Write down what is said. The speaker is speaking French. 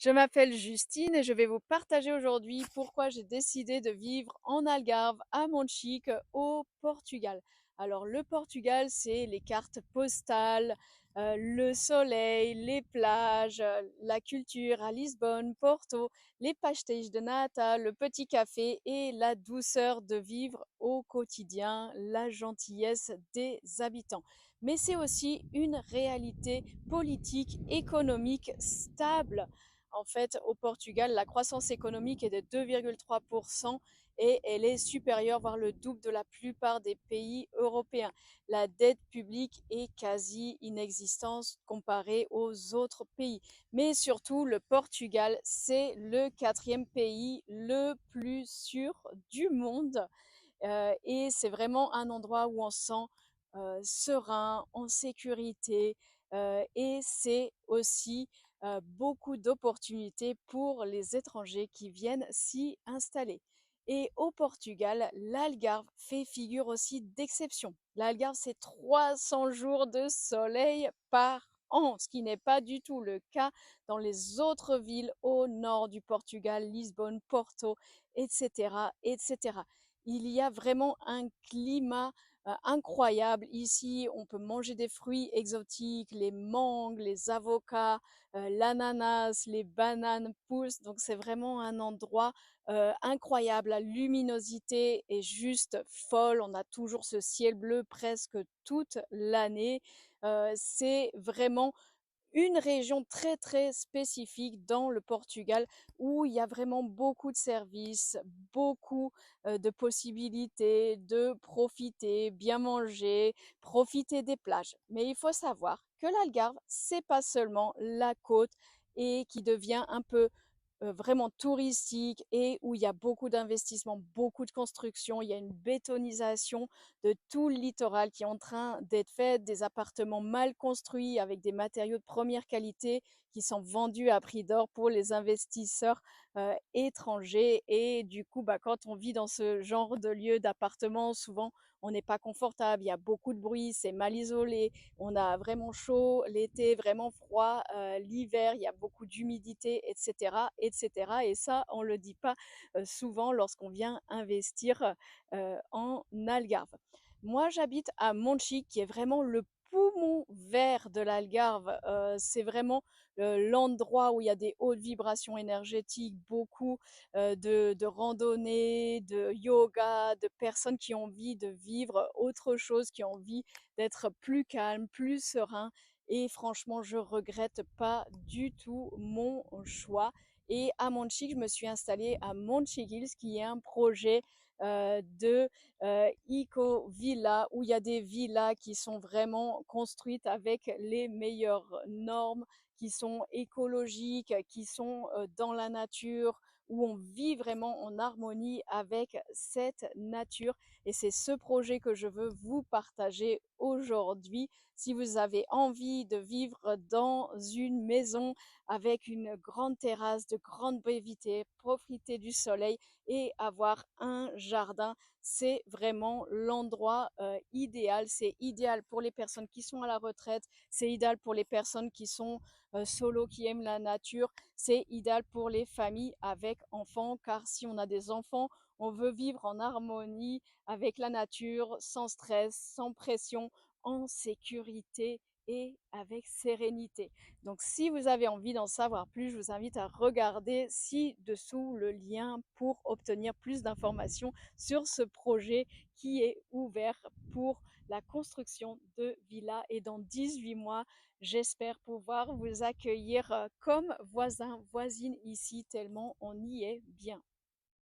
Je m'appelle Justine et je vais vous partager aujourd'hui pourquoi j'ai décidé de vivre en Algarve, à Monchique, au Portugal. Alors le Portugal, c'est les cartes postales, le soleil, les plages, la culture à Lisbonne, Porto, les pastéis de nata, le petit café et la douceur de vivre au quotidien, la gentillesse des habitants. Mais c'est aussi une réalité politique, économique stable. En fait, au Portugal, la croissance économique est de 2,3% et elle est supérieure, voire le double de la plupart des pays européens. La dette publique est quasi inexistante comparée aux autres pays. Mais surtout, le Portugal, c'est le quatrième pays le plus sûr du monde. Et c'est vraiment un endroit où on se sent serein, en sécurité. Et c'est aussi beaucoup d'opportunités pour les étrangers qui viennent s'y installer. Et au Portugal, l'Algarve fait figure aussi d'exception. L'Algarve, c'est 300 jours de soleil par an, ce qui n'est pas du tout le cas dans les autres villes au nord du Portugal, Lisbonne, Porto, etc., etc. Il y a vraiment un climat incroyable. Ici, on peut manger des fruits exotiques, les mangues, les avocats, l'ananas, les bananes poussent. Donc, c'est vraiment un endroit incroyable. La luminosité est juste folle. On a toujours ce ciel bleu presque toute l'année. C'est vraiment une région très très spécifique dans le Portugal où il y a vraiment beaucoup de services, beaucoup de possibilités de profiter, bien manger, profiter des plages. Mais il faut savoir que l'Algarve, c'est pas seulement la côte et qui devient un peu vraiment touristique et où il y a beaucoup d'investissements, beaucoup de construction. Il y a une bétonisation de tout le littoral qui est en train d'être fait, des appartements mal construits avec des matériaux de première qualité qui sont vendus à prix d'or pour les investisseurs étrangers. Et du coup, bah, quand on vit dans ce genre de lieu d'appartement, souvent on n'est pas confortable, il y a beaucoup de bruit, c'est mal isolé, on a vraiment chaud l'été, vraiment froid l'hiver, il y a beaucoup d'humidité, etc., etc. Et ça, on le dit pas souvent lorsqu'on vient investir en Algarve. Moi, j'habite à Monchique, qui est vraiment le poumon vert de l'Algarve. C'est vraiment l'endroit où il y a des hautes vibrations énergétiques, beaucoup de randonnées, de yoga, de personnes qui ont envie de vivre autre chose, qui ont envie d'être plus calme, plus serein. Et franchement, je regrette pas du tout mon choix. Et à Monchique, je me suis installée à Monchique Hills, qui est un projet de éco-villa, où il y a des villas qui sont vraiment construites avec les meilleures normes, qui sont écologiques, qui sont dans la nature, où on vit vraiment en harmonie avec cette nature. Et c'est ce projet que je veux vous partager aujourd'hui. Si vous avez envie de vivre dans une maison avec une grande terrasse, de grande baie vitrée, profiter du soleil et avoir un jardin, c'est vraiment l'endroit idéal. C'est idéal pour les personnes qui sont à la retraite, c'est idéal pour les personnes qui sont solo, qui aiment la nature, c'est idéal pour les familles avec enfants, car si on a des enfants, on veut vivre en harmonie avec la nature, sans stress, sans pression, en sécurité et avec sérénité. Donc si vous avez envie d'en savoir plus, je vous invite à regarder ci-dessous le lien pour obtenir plus d'informations sur ce projet qui est ouvert pour la construction de villas. Et dans 18 mois, j'espère pouvoir vous accueillir comme voisins, voisines ici, tellement on y est bien.